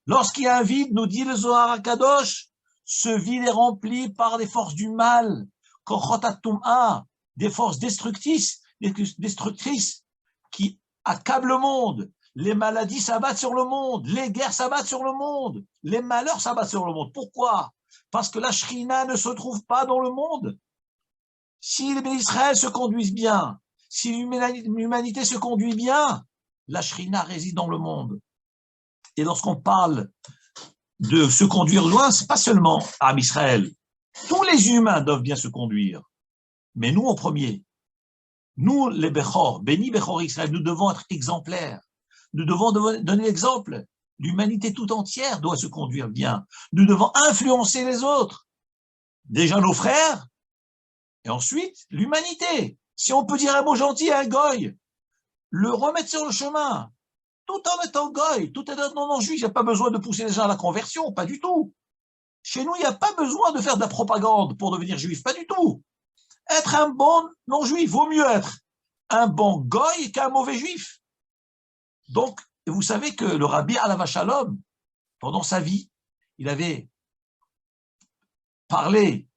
Lorsqu'il y a un vide, nous dit le Zohar à Kadosh, ce vide est rempli par des forces du mal, des forces destructrices qui accablent le monde. Les maladies s'abattent sur le monde, les guerres s'abattent sur le monde, les malheurs s'abattent sur le monde. Pourquoi? Parce que la Shrina ne se trouve pas dans le monde. Si les Israël se conduisent bien, si l'humanité se conduit bien, la Shrina réside dans le monde. Et lorsqu'on parle de se conduire loin, ce n'est pas seulement à Israël. Tous les humains doivent bien se conduire, mais nous en premier. Nous, les Bechor, bénis Bechor Israël, nous devons être exemplaires. Nous devons donner l'exemple. L'humanité tout entière doit se conduire bien. Nous devons influencer les autres. Déjà nos frères, et ensuite l'humanité. Si on peut dire un mot gentil à un goy, le remettre sur le chemin, tout en étant goy, tout en étant non-juif, il n'y a pas besoin de pousser les gens à la conversion, pas du tout. Chez nous, il n'y a pas besoin de faire de la propagande pour devenir juif, pas du tout. Être un bon non-juif, vaut mieux être un bon goy qu'un mauvais juif. Donc, vous savez que le rabbi Alav Shalom, pendant sa vie, il avait parlé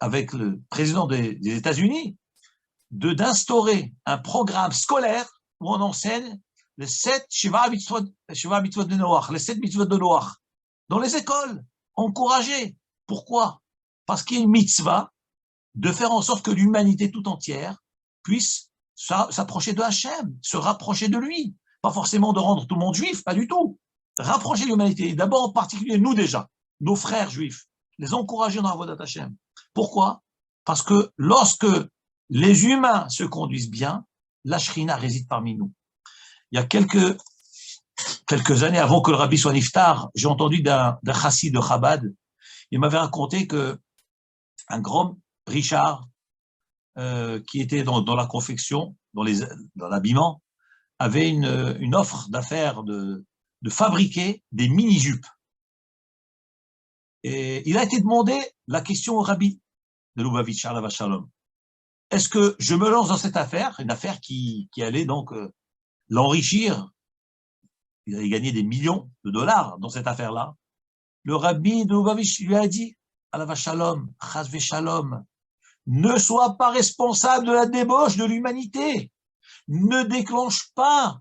avec le président des États-Unis d'instaurer un programme scolaire où on enseigne les 7 Shiva mitzvot de Noach, les 7 mitzvot de Noach, dans les écoles, encouragés. Pourquoi? Parce qu'il y a une mitzvah de faire en sorte que l'humanité tout entière puisse s'approcher de Hachem, se rapprocher de lui. Pas forcément de rendre tout le monde juif, pas du tout. Rapprocher l'humanité, d'abord en particulier nous déjà, nos frères juifs, les encourager dans la voie d'Hachem. Pourquoi? Parce que lorsque les humains se conduisent bien, la Shrina réside parmi nous. Il y a quelques années avant que le rabbi soit niftar, j'ai entendu d'un chassid de Chabad, il m'avait raconté que un grand Richard, qui était dans la confection, dans l'habillement, avait une offre d'affaires de fabriquer des mini-jupes. Et il a été demandé la question au rabbi de Lubavitch, Alav Shalom. Est-ce que je me lance dans cette affaire, une affaire qui allait donc l'enrichir? Il allait gagner des millions de dollars dans cette affaire-là. Le rabbi de Lubavitch lui a dit, Alav Shalom, Chazve Shalom, ne sois pas responsable de la débauche de l'humanité. Ne déclenche pas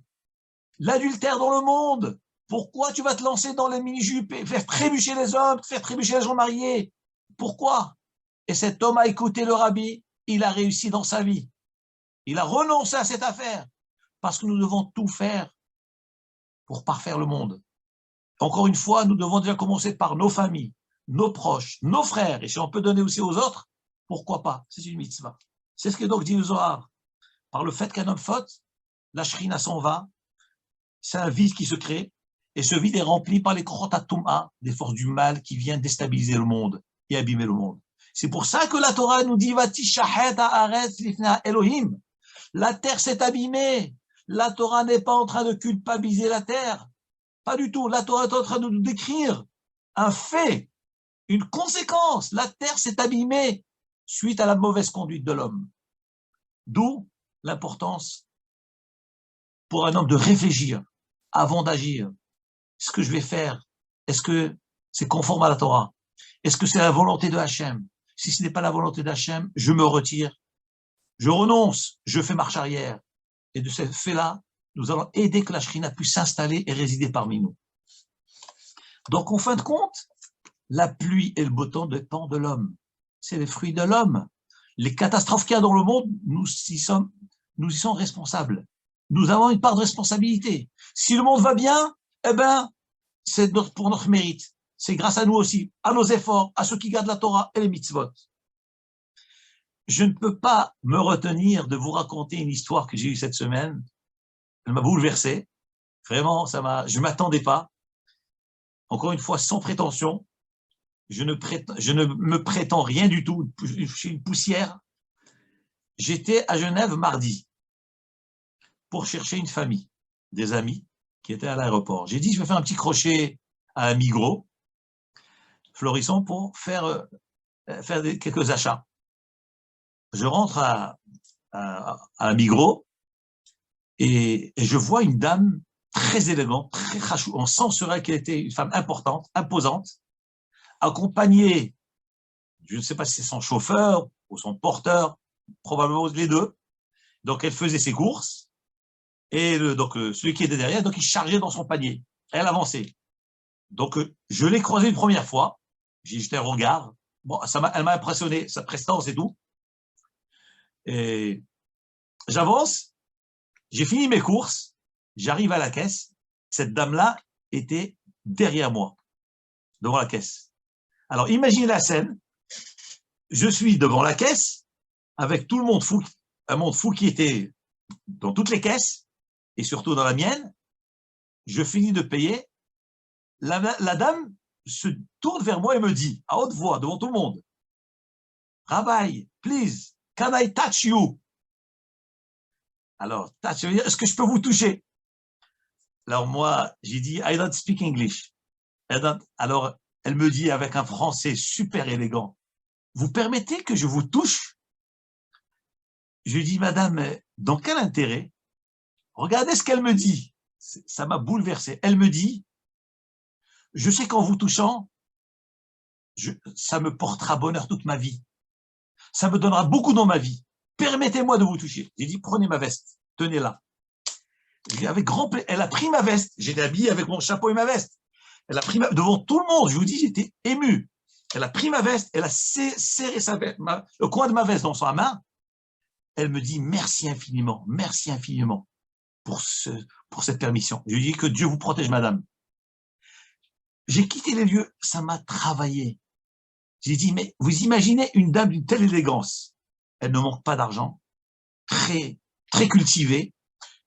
l'adultère dans le monde. Pourquoi tu vas te lancer dans les mini-jupes et faire trébucher les hommes, faire trébucher les gens mariés? Pourquoi? Et cet homme a écouté le rabbi, il a réussi dans sa vie. Il a renoncé à cette affaire parce que nous devons tout faire pour parfaire le monde. Encore une fois, nous devons déjà commencer par nos familles, nos proches, nos frères, et si on peut donner aussi aux autres, pourquoi pas? C'est une mitzvah. C'est ce que donc dit le Zohar. Par le fait qu'un homme faute, la Shrina s'en va, c'est un vide qui se crée, et ce vide est rempli par les Krotatuma, des forces du mal qui viennent déstabiliser le monde et abîmer le monde. C'est pour ça que la Torah nous dit Elohim. La terre s'est abîmée. La Torah n'est pas en train de culpabiliser la terre. Pas du tout. La Torah est en train de nous décrire un fait, une conséquence. La terre s'est abîmée suite à la mauvaise conduite de l'homme. D'où l'importance pour un homme de réfléchir avant d'agir. Ce que je vais faire, est-ce que c'est conforme à la Torah? Est-ce que c'est la volonté de Hachem? Si ce n'est pas la volonté d'Hachem, je me retire, je renonce, je fais marche arrière. Et de ce fait-là, nous allons aider que la Shrina puisse s'installer et résider parmi nous. Donc, en fin de compte, la pluie et le beau temps dépendent de l'homme. C'est les fruits de l'homme. Les catastrophes qu'il y a dans le monde, nous y sommes responsables. Nous avons une part de responsabilité. Si le monde va bien, eh ben, c'est pour notre mérite. C'est grâce à nous aussi, à nos efforts, à ceux qui gardent la Torah et les mitzvot. Je ne peux pas me retenir de vous raconter une histoire que j'ai eue cette semaine. Elle m'a bouleversé. Vraiment, je ne m'attendais pas. Encore une fois, sans prétention. Je ne me prétends rien du tout. Je suis une poussière. J'étais à Genève mardi pour chercher une famille, des amis qui étaient à l'aéroport. J'ai dit, je vais faire un petit crochet à un Migros florissant pour faire quelques achats. Je rentre à Migros et je vois une dame très élégante, très rachou. On sent sur elle qu'elle était une femme importante, imposante, accompagnée, je ne sais pas si c'est son chauffeur ou son porteur, probablement les deux. Donc elle faisait ses courses et celui qui était derrière, donc il chargeait dans son panier. Elle avançait. Donc je l'ai croisée une première fois. J'ai jeté un regard. Bon, elle m'a impressionné, sa prestance et tout. Et j'avance, j'ai fini mes courses, j'arrive à la caisse. Cette dame-là était derrière moi, devant la caisse. Alors, imaginez la scène. Je suis devant la caisse, avec tout le monde fou, un monde fou qui était dans toutes les caisses, et surtout dans la mienne. Je finis de payer. La dame se tourne vers moi et me dit, à haute voix, devant tout le monde, Rabbi, please, can I touch you? Alors, touch, est-ce que je peux vous toucher? Alors moi, j'ai dit, I don't speak English. Alors, elle me dit avec un français super élégant, vous permettez que je vous touche? Je lui dis, madame, dans quel intérêt? Regardez ce qu'elle me dit. Ça m'a bouleversé. Elle me dit, je sais qu'en vous touchant, ça me portera bonheur toute ma vie. Ça me donnera beaucoup dans ma vie. Permettez-moi de vous toucher. J'ai dit, prenez ma veste, tenez-la. Avec grand plaisir. Elle a pris ma veste. J'étais habillé avec mon chapeau et ma veste. Elle a pris devant tout le monde. Je vous dis, j'étais ému. Elle a pris ma veste. Elle a serré le coin de ma veste dans sa main. Elle me dit, merci infiniment pour cette permission. Je lui dis que Dieu vous protège, madame. J'ai quitté les lieux. Ça m'a travaillé. J'ai dit, mais vous imaginez une dame d'une telle élégance. Elle ne manque pas d'argent. Très, très cultivée.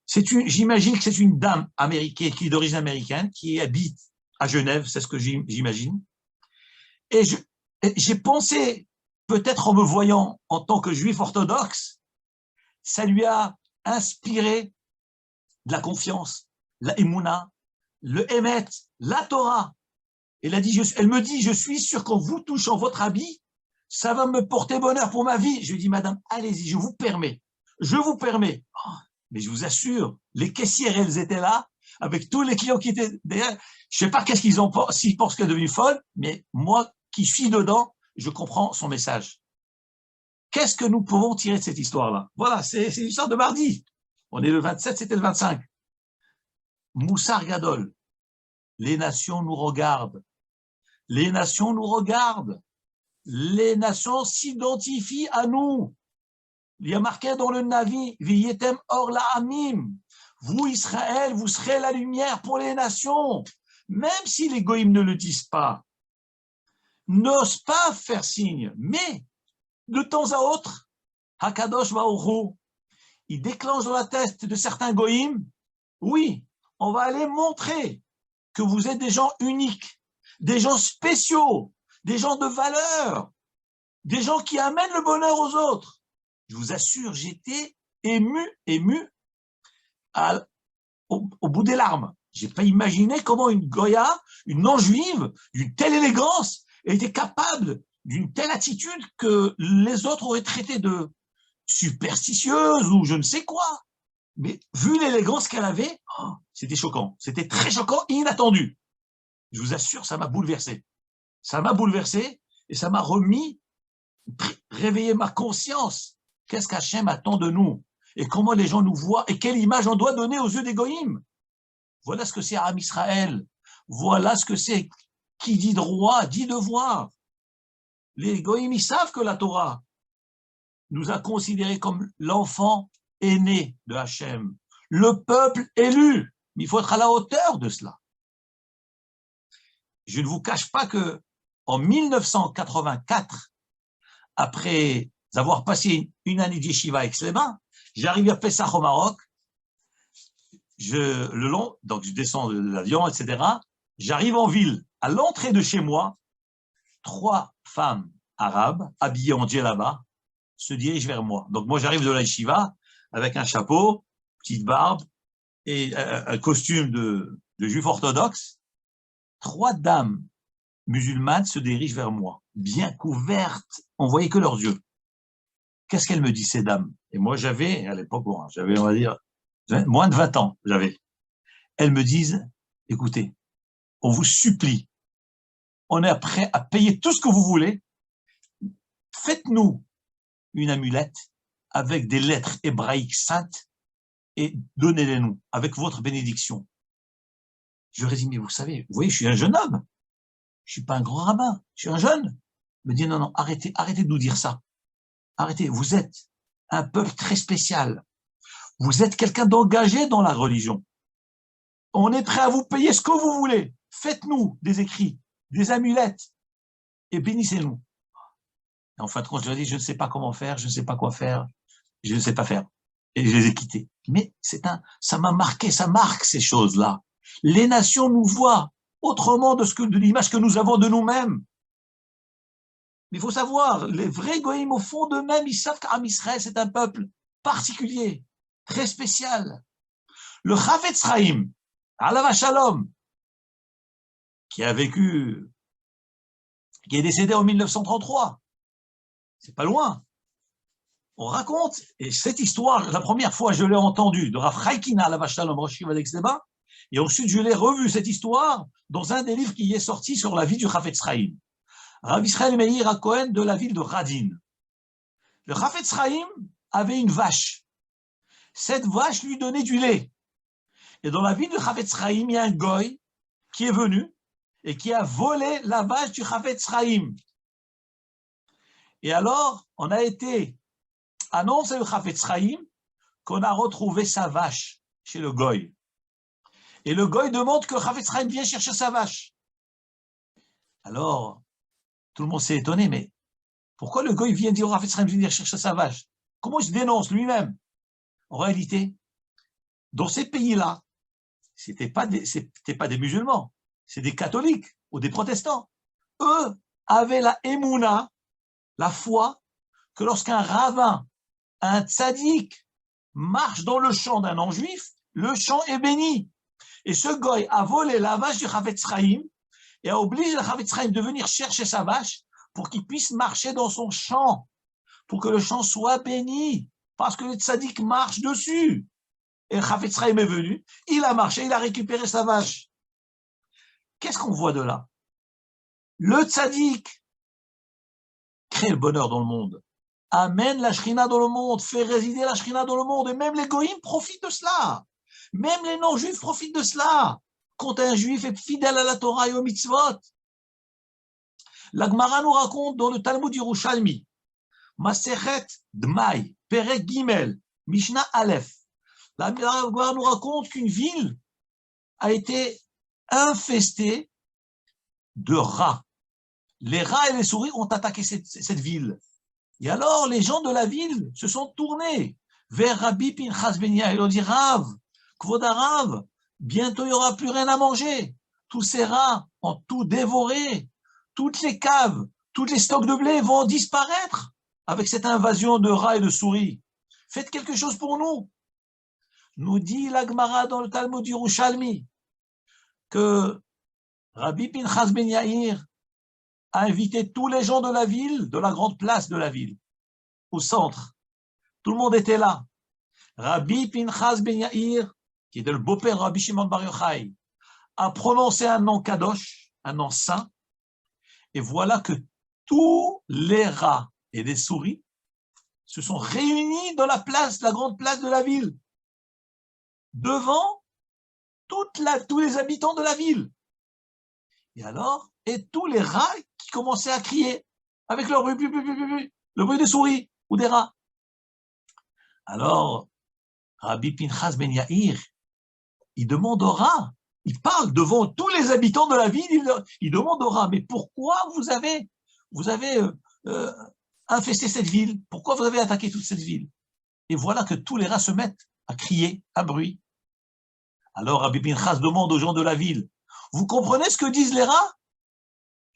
J'imagine que c'est une dame américaine, qui est d'origine américaine, qui habite à Genève, c'est ce que j'imagine. Et j'ai pensé, peut-être en me voyant en tant que juif orthodoxe, ça lui a inspiré de la confiance, la émouna, le émet, la Torah. Elle me dit, je suis sûr qu'en vous touchant votre habit, ça va me porter bonheur pour ma vie. Je lui dis, madame, allez-y, je vous permets. Oh, mais je vous assure, les caissières, elles étaient là, avec tous les clients qui étaient derrière. Je ne sais pas qu'est-ce qu'ils ont, s'ils pensent qu'elle est devenue folle, mais moi qui suis dedans, je comprends son message. Qu'est-ce que nous pouvons tirer de cette histoire-là? Voilà, c'est l'histoire de mardi. On est le 27, c'était le 25. Moussar Gadol. Les nations nous regardent. Les nations nous regardent. Les nations s'identifient à nous. Il y a marqué dans le Navi, Viyetem or la amim. Vous, Israël, vous serez la lumière pour les nations. Même si les goïms ne le disent pas, n'osent pas faire signe. Mais, de temps à autre, Hakadosh Baruch Hu, il déclenche dans la tête de certains goïms, oui, on va aller montrer que vous êtes des gens uniques, des gens spéciaux, des gens de valeur, des gens qui amènent le bonheur aux autres. Je vous assure, j'étais ému au bout des larmes. Je n'ai pas imaginé comment une Goya, une non-juive, d'une telle élégance, était capable d'une telle attitude que les autres auraient traité de superstitieuse ou je ne sais quoi. Mais vu l'élégance qu'elle avait, oh, c'était choquant. C'était très choquant, inattendu. Je vous assure, ça m'a bouleversé. Ça m'a bouleversé et ça m'a réveillé ma conscience. Qu'est-ce qu'Hachem attend de nous? Et comment les gens nous voient? Et quelle image on doit donner aux yeux des goïms? Voilà ce que c'est Am Israël. Voilà ce que c'est. Qui dit droit, dit devoir. Les goïms, ils savent que la Torah nous a considérés comme l'enfant aîné de Hachem, le peuple élu. Mais il faut être à la hauteur de cela. Je ne vous cache pas que en 1984, après avoir passé une année de yeshiva à Aix-les-Bains, j'arrive à Pessah au Maroc, donc je descends de l'avion, etc. J'arrive en ville, à l'entrée de chez moi, 3 femmes arabes, habillées en djellaba, se dirigent vers moi. Donc moi j'arrive de la yeshiva, avec un chapeau, petite barbe, et un costume de juif orthodoxe. 3 dames musulmanes se dirigent vers moi, bien couvertes, on voyait que leurs yeux. Qu'est-ce qu'elles me disent, ces dames? Et moi, j'avais, à l'époque, j'avais, on va dire, moins de 20 ans, j'avais. Elles me disent, écoutez, on vous supplie, on est prêt à payer tout ce que vous voulez, faites-nous une amulette avec des lettres hébraïques saintes et donnez-les-nous avec votre bénédiction. Je leur ai dit, mais vous savez, vous voyez, je suis un jeune homme, je suis pas un grand rabbin, je suis un jeune. Il me dit, non, arrêtez de nous dire ça. Arrêtez, vous êtes un peuple très spécial. Vous êtes quelqu'un d'engagé dans la religion. On est prêt à vous payer ce que vous voulez. Faites-nous des écrits, des amulettes. et bénissez-nous. Et en fin de compte, je leur ai dit, je ne sais pas comment faire, je ne sais pas quoi faire, je ne sais pas faire. Et je les ai quittés. Mais ça m'a marqué, ça marque ces choses-là. Les nations nous voient autrement de l'image que nous avons de nous-mêmes. Mais il faut savoir, les vrais goïms, au fond d'eux-mêmes, ils savent qu'Am Israël, c'est un peuple particulier, très spécial. Le Chafetz Chaim, Alav Shalom, qui a vécu, qui est décédé en 1933, c'est pas loin. On raconte, et cette histoire, la première fois, je l'ai entendue de Rav Chaikina, Alav Shalom, Rosh Yeshiva d'Aix-les-Bains, et ensuite je l'ai revue, cette histoire, dans un des livres qui est sorti sur la vie du Chafetz Chaim. Rav Israël Meir HaKohen de la ville de Radin. Le Chafetz Chaim avait une vache. Cette vache lui donnait du lait. Et dans la ville de Chafetz Chaim, il y a un goy qui est venu et qui a volé la vache du Chafetz Chaim. Et alors, on a été annoncé au Chafetz Chaim qu'on a retrouvé sa vache chez le goy. Et le goy demande que Chafetz Chaim vienne chercher sa vache. Alors, tout le monde s'est étonné, mais pourquoi le goy vient dire au Chafetz Chaim de venir chercher sa vache? Comment il se dénonce lui-même? En réalité, dans ces pays-là, c'était pas des musulmans, c'est des catholiques ou des protestants. Eux avaient la émouna, la foi, que lorsqu'un rabbin, un tzaddik, marche dans le champ d'un non-juif, le champ est béni. Et ce goy a volé la vache du Chafetz Chaim et a obligé le Chafetz Chaim de venir chercher sa vache pour qu'il puisse marcher dans son champ, pour que le champ soit béni, parce que le tzaddik marche dessus. Et le Chafetz Chaim est venu, il a marché, il a récupéré sa vache. Qu'est-ce qu'on voit de là? Le tzaddik crée le bonheur dans le monde, amène la shrina dans le monde, fait résider la shrina dans le monde, et même les goïms profitent de cela. Même les non-juifs profitent de cela. Quand un juif est fidèle à la Torah et aux mitzvot. La Gemara nous raconte dans le Talmud Yerushalmi, Masechet Dmai, Perek Gimel, Mishnah Aleph. La Gemara nous raconte qu'une ville a été infestée de rats. Les rats et les souris ont attaqué cette ville. Et alors, les gens de la ville se sont tournés vers Rabbi Pinchas ben Yair. Ils ont dit, Rav, Kvod Rav, bientôt il n'y aura plus rien à manger. Tous ces rats ont tout dévoré. Toutes les caves, tous les stocks de blé vont disparaître avec cette invasion de rats et de souris. Faites quelque chose pour nous. Nous dit la Gemara dans le Talmud Yerushalmi que Rabbi Pinchas ben Yair a invité tous les gens de la ville, de la grande place de la ville, au centre. Tout le monde était là. Rabbi Pinchas ben Yair, qui était le beau-père de Rabbi Shimon Bar Yochai, a prononcé un nom kadosh, un nom saint, et voilà que tous les rats et les souris se sont réunis dans la place, la grande place de la ville, devant tous les habitants de la ville. Et alors, et tous les rats qui commençaient à crier avec le bruit des souris ou des rats. Alors, Rabbi Pinchas ben Yair, il demande aux rats, il parle devant tous les habitants de la ville, il demande aux rats, mais pourquoi vous avez infesté cette ville? Pourquoi vous avez attaqué toute cette ville? Et voilà que tous les rats se mettent à crier, à bruit. Alors Rabbi Pinchas demande aux gens de la ville, vous comprenez ce que disent les rats?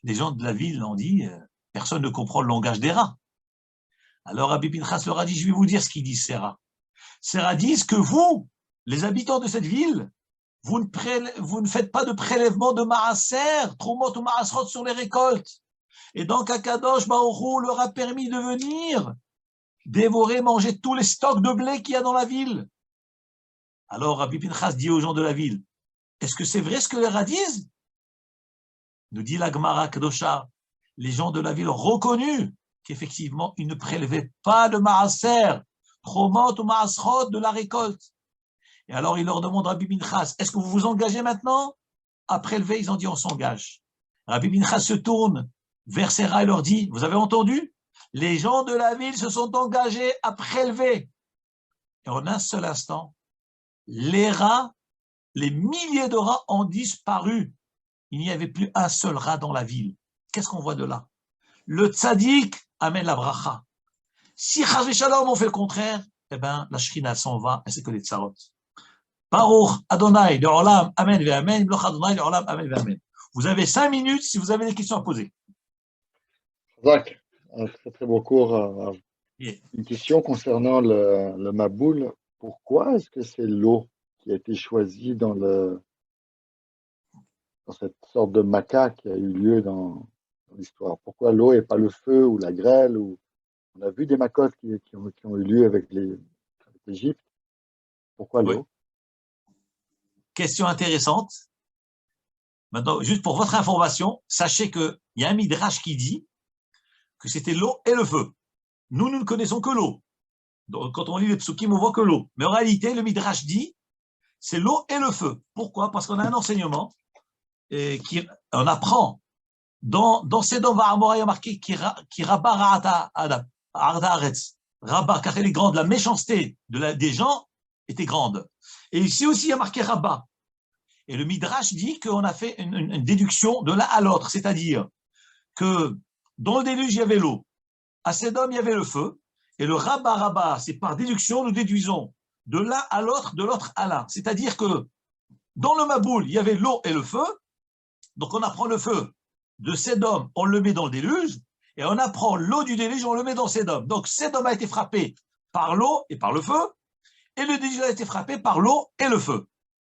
Les gens de la ville ont dit, personne ne comprend le langage des rats. Alors Rabbi Pinchas leur a dit, je vais vous dire ce qu'ils disent ces rats. Ces rats disent que vous, les habitants de cette ville, vous ne faites pas de prélèvement de maaser, trumot ou maasrot sur les récoltes. Et donc Akadosh Baruch Hu leur a permis de venir dévorer, manger tous les stocks de blé qu'il y a dans la ville. Alors Rabbi Pinchas dit aux gens de la ville, est-ce que c'est vrai ce que les rats disent? Nous dit la Gemara Kedosha, les gens de la ville ont reconnu qu'effectivement, ils ne prélevaient pas de maaser, trumot ou maasrot de la récolte. Et alors, il leur demande, Rabbi Pinchas, est-ce que vous vous engagez maintenant à prélever? Ils ont dit, on s'engage. Rabbi Pinchas se tourne vers ces rats et leur dit, vous avez entendu? Les gens de la ville se sont engagés à prélever. Et en un seul instant, les rats, les milliers de rats ont disparu. Il n'y avait plus un seul rat dans la ville. Qu'est-ce qu'on voit de là? Le tzaddik amène la bracha. Si chas v'shalom on fait le contraire, eh ben la Shrina s'en va et c'est que les tsarot. Baruch Adonai de Olam, Amen ve Amen, Bloch Adonai de Olam, Amen ve Amen. Vous avez 5 minutes si vous avez des questions à poser. Zach, un très très beau cours. Yeah. Une question concernant le Maboul. Pourquoi est-ce que c'est l'eau qui a été choisie dans cette sorte de maca qui a eu lieu dans l'histoire? Pourquoi l'eau et pas le feu ou la grêle On a vu des macotes qui ont eu lieu avec l'Égypte. Pourquoi l'eau? Oui. Question intéressante. Maintenant, juste pour votre information, sachez qu'il y a un midrash qui dit que c'était l'eau et le feu. Nous ne connaissons que l'eau. Donc, quand on lit les psukim, on voit que l'eau. Mais en réalité, le midrash dit c'est l'eau et le feu. Pourquoi? Parce qu'on a un enseignement et on apprend dans Sedom Va'amora, il y a marqué qui rabba ra'ata adam, arda aretz. Rabba, car elle est grande, la méchanceté des gens était grande. Et ici aussi, il y a marqué rabba. Et le Midrash dit qu'on a fait une déduction de l'un à l'autre, c'est-à-dire que dans le déluge, il y avait l'eau, à Sedom, il y avait le feu, et le rabba, c'est par déduction, nous déduisons de l'un à l'autre, de l'autre à l'un. C'est-à-dire que dans le Maboul, il y avait l'eau et le feu, donc on apprend le feu de Sedom, on le met dans le déluge, et on apprend l'eau du déluge, on le met dans Sedom. Donc Sedom a été frappé par l'eau et par le feu, et le déluge a été frappé par l'eau et le feu.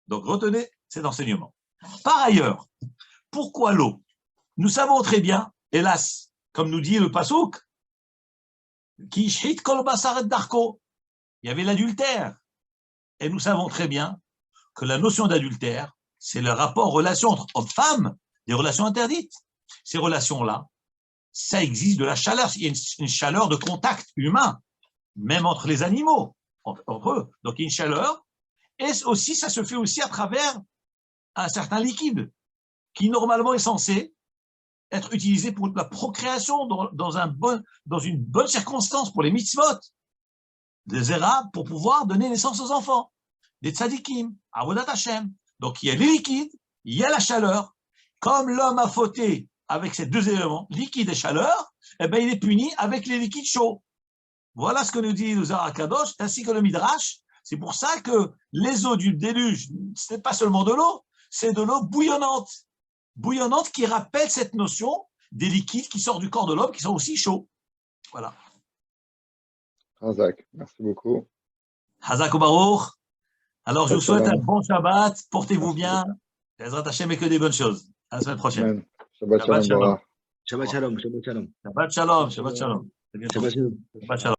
Donc retenez cet enseignement. Par ailleurs, pourquoi l'eau? Nous savons très bien, hélas, comme nous dit le Passouk, qui shit kol basaret darko, il y avait l'adultère. Et nous savons très bien que la notion d'adultère, c'est le rapport, relation entre hommes-femmes, des relations interdites. Ces relations-là, ça existe de la chaleur. Il y a une chaleur de contact humain, même entre les animaux, entre eux. Donc il y a une chaleur. Et aussi, ça se fait aussi à travers un certain liquide qui normalement est censé être utilisé pour la procréation dans une bonne circonstance pour les mitzvot, des zera, pour pouvoir donner naissance aux enfants, des tzadikim, avodat Hashem. Donc il y a les liquides, il y a la chaleur. Comme l'homme a fauté avec ces deux éléments, liquide et chaleur, eh ben, il est puni avec les liquides chauds. Voilà ce que nous dit le Zohar HaKadosh, ainsi que le Midrash. C'est pour ça que les eaux du déluge, ce n'est pas seulement de l'eau, c'est de l'eau bouillonnante. Bouillonnante qui rappelle cette notion des liquides qui sortent du corps de l'homme, qui sont aussi chauds. Voilà. Hazak, merci beaucoup. Hazak Baruch. Alors, je vous souhaite un bon Shabbat. Portez-vous bien. Ezrat Hashem et que des bonnes choses. À la semaine prochaine. Amen. Shabbat shalom. Shabbat shalom. Shabbat shalom. Shabbat shalom. Shabbat shalom. Shabbat shalom. Shabbat shalom.